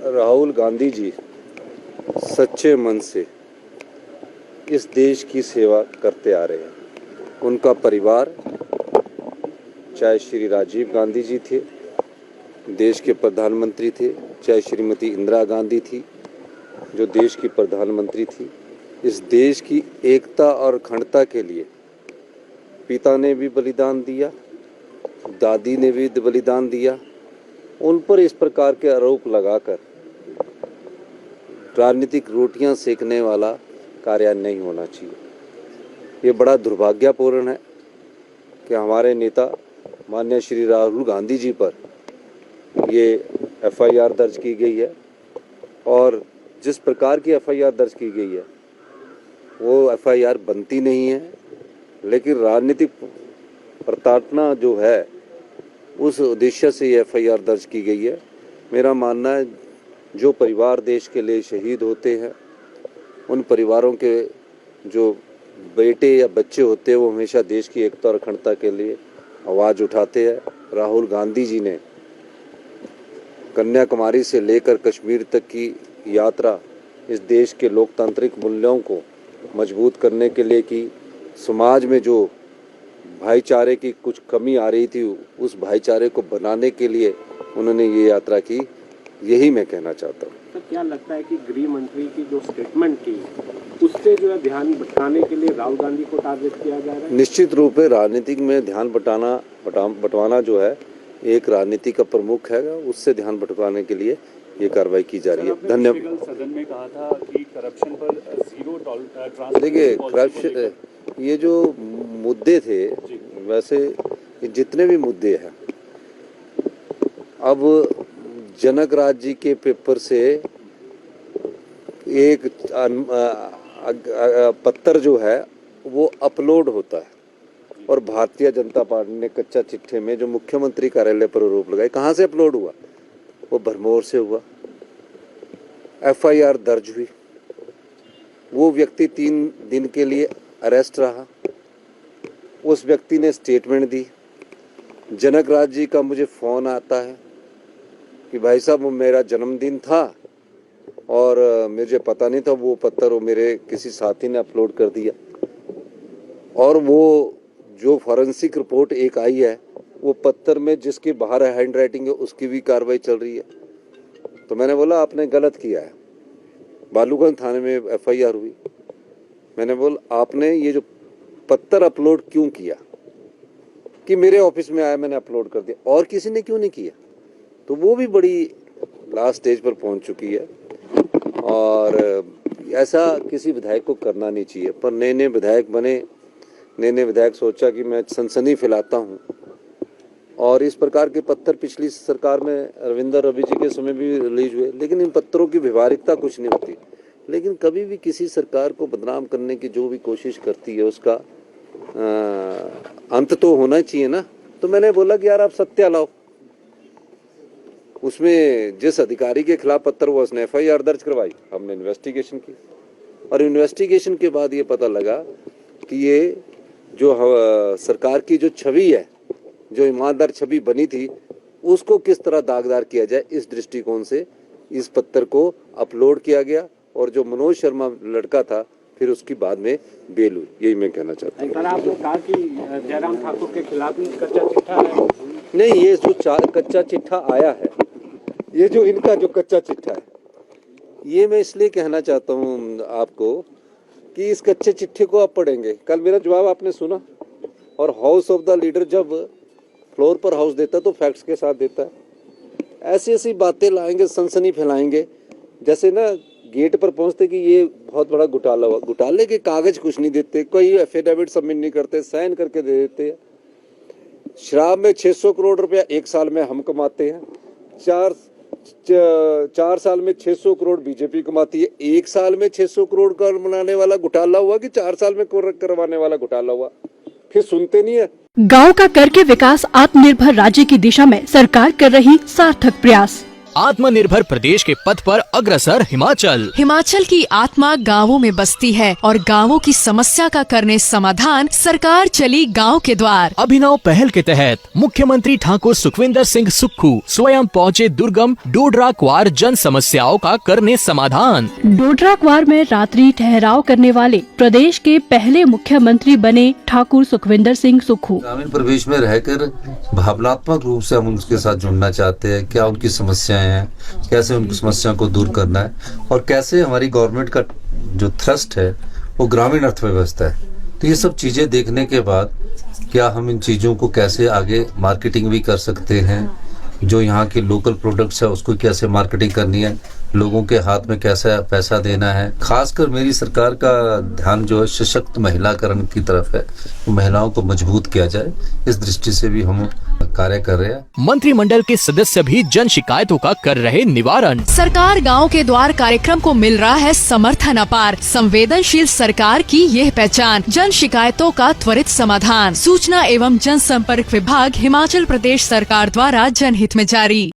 राहुल गांधी जी सच्चे मन से इस देश की सेवा करते आ रहे हैं। उनका परिवार, चाहे श्री राजीव गांधी जी थे, देश के प्रधानमंत्री थे, चाहे श्रीमती इंदिरा गांधी थी, जो देश की प्रधानमंत्री थी, इस देश की एकता और अखंडता के लिए पिता ने भी बलिदान दिया, दादी ने भी बलिदान दिया। उन पर इस प्रकार के आरोप लगाकर राजनीतिक रोटियां सेकने वाला कार्य नहीं होना चाहिए। ये बड़ा दुर्भाग्यपूर्ण है कि हमारे नेता माननीय श्री राहुल गांधी जी पर ये एफआईआर दर्ज की गई है, और जिस प्रकार की एफआईआर दर्ज की गई है वो एफआईआर बनती नहीं है, लेकिन राजनीतिक प्रताड़ना जो है उस उद्देश्य से ये एफआईआर दर्ज की गई है। मेरा मानना है जो परिवार देश के लिए शहीद होते हैं, उन परिवारों के जो बेटे या बच्चे होते हैं वो हमेशा देश की एकता और अखंडता के लिए आवाज़ उठाते हैं। राहुल गांधी जी ने कन्याकुमारी से लेकर कश्मीर तक की यात्रा इस देश के लोकतांत्रिक मूल्यों को मजबूत करने के लिए की। समाज में जो भाईचारे की कुछ कमी आ रही थी, उस भाईचारे को बनाने के लिए उन्होंने ये यात्रा की। यही मैं कहना चाहता हूँ। तो क्या लगता है कि गृह मंत्री की जो स्टेटमेंट की, उससे जो है ध्यान भटकाने के लिए राहुल गांधी को टारगेट किया जा रहा है? निश्चित रूप से राजनीतिक में ध्यान बंटवाना जो है एक राजनीति का प्रमुख है, उससे ध्यान भटकाने के लिए ये कार्रवाई की जा रही है। धन्यवाद। सदन में कहा था कि करप्शन पर जीरो टॉलरेंस। देखिए, करप्शन ये जो मुद्दे थे, वैसे जितने भी मुद्दे हैं, अब जनक राज जी के पेपर से एक पत्र जो है वो अपलोड होता है, और भारतीय जनता पार्टी ने कच्चा चिट्ठे में जो मुख्यमंत्री कार्यालय पर आरोप लगाए, कहाँ से अपलोड हुआ? वो भरमौर से हुआ। एफआईआर दर्ज हुई, वो व्यक्ति 3 दिन के लिए अरेस्ट रहा, उस व्यक्ति ने स्टेटमेंट दी। जनक राज जी का मुझे फ़ोन आता है कि भाई साहब वो मेरा जन्मदिन था और मुझे पता नहीं था, वो पत्र वो मेरे किसी साथी ने अपलोड कर दिया, और वो जो फॉरेंसिक रिपोर्ट एक आई है, वो पत्र में जिसके बाहर हैंड राइटिंग है उसकी भी कार्रवाई चल रही है। तो मैंने बोला आपने गलत किया है। बालूगंज थाने में एफआईआर हुई। मैंने बोला आपने ये जो पत्र अपलोड क्यों किया? कि मेरे ऑफिस में आया, मैंने अपलोड कर दिया, और किसी ने क्यों नहीं किया? तो वो भी बड़ी लास्ट स्टेज पर पहुंच चुकी है, और ऐसा किसी विधायक को करना नहीं चाहिए। पर नए विधायक बने, नए विधायक सोचा कि मैं सनसनी फैलाता हूं, और इस प्रकार के पत्र पिछली सरकार में रविंदर रवि जी के समय भी रिलीज हुए, लेकिन इन पत्रों की व्यवहारिकता कुछ नहीं होती। लेकिन कभी भी किसी सरकार को बदनाम करने की जो भी कोशिश करती है उसका अंत तो होना चाहिए ना। तो मैंने बोला कि यार आप सत्य लाओ। उसमें जिस अधिकारी के खिलाफ पत्र हुआ उसने एफआईआर दर्ज करवाई, हमने इन्वेस्टिगेशन की, और इन्वेस्टिगेशन के बाद ये पता लगा कि ये जो सरकार की जो छवि है, जो ईमानदार छवि बनी थी, उसको किस तरह दागदार किया जाए, इस दृष्टिकोण से इस पत्र को अपलोड किया गया। और जो मनोज शर्मा लड़का था, फिर उसकी बाद में बेल हुई। यही मैं कहना चाहता हूँ। आपने कहा कि जयराम ठाकुर के खिलाफ ही कच्चा चिट्ठा है। नहीं, ये जो कच्चा चिट्ठा आया है, ये जो इनका जो कच्चा चिट्ठा है, ये मैं इसलिए कहना चाहता हूँ आपको कि इस कच्चे चिट्ठे को आप पढ़ेंगे। कल मेरा जवाब आपने सुना, और हाउस ऑफ द लीडर जब फ्लोर पर हाउस देता है तो फैक्ट्स के साथ देता है। ऐसी ऐसी बातें लाएंगे, सनसनी फैलाएंगे, जैसे ना गेट पर पहुंचते कि ये बहुत बड़ा घोटाला हुआ। घोटाले के कागज कुछ नहीं देते, कोई एफिडेविट सबमिट नहीं करते, साइन करके दे देते हैं। शराब में 600 करोड़ रुपया एक साल में हम कमाते हैं, 4 साल में 600 करोड़ बीजेपी कमाती है। एक साल में 600 करोड़ का बनाने वाला घोटाला हुआ कि 4 साल में करवाने वाला घोटाला हुआ? फिर सुनते नहीं है। गांव का करके विकास, आत्मनिर्भर राज्य की दिशा में सरकार कर रही सार्थक प्रयास। आत्मनिर्भर प्रदेश के पथ पर अग्रसर हिमाचल। हिमाचल की आत्मा गांवों में बसती है और गांवों की समस्या का करने समाधान सरकार चली गांव के द्वार। अभिनव पहल के तहत मुख्यमंत्री ठाकुर सुखविंदर सिंह सुक्खू स्वयं पहुँचे दुर्गम डोडरा क्वार जन समस्याओं का करने समाधान। डोडरा क्वार में रात्रि ठहराव करने वाले प्रदेश के पहले मुख्यमंत्री बने ठाकुर सुखविंदर सिंह सुक्खू। ग्रामीण परिवेश में रहकर भावनात्मक रूप से हम उनके साथ जुड़ना चाहते हैं, क्या उनकी समस्याएं हैं, कैसे उनकी समस्या को दूर करना है और कैसे हमारी गवर्नमेंट का जो थ्रस्ट है वो ग्रामीण अर्थव्यवस्था है। तो ये सब चीजें देखने के बाद क्या हम इन चीजों को कैसे आगे मार्केटिंग भी कर सकते हैं, जो यहाँ के लोकल प्रोडक्ट्स है उसको कैसे मार्केटिंग करनी है, लोगों के हाथ में कैसा पैसा देना है। खासकर मेरी सरकार का ध्यान जो है सशक्त महिलाकरण की तरफ है, महिलाओं को मजबूत किया जाए, इस दृष्टि से भी हम कार्य कर रहे हैं। मंत्रिमंडल के सदस्य भी जन शिकायतों का कर रहे निवारण। सरकार गांव के द्वार कार्यक्रम को मिल रहा है समर्थन अपार। संवेदनशील सरकार की यह पहचान, जन शिकायतों का त्वरित समाधान। सूचना एवं जनसंपर्क विभाग हिमाचल प्रदेश सरकार द्वारा जनहित में जारी।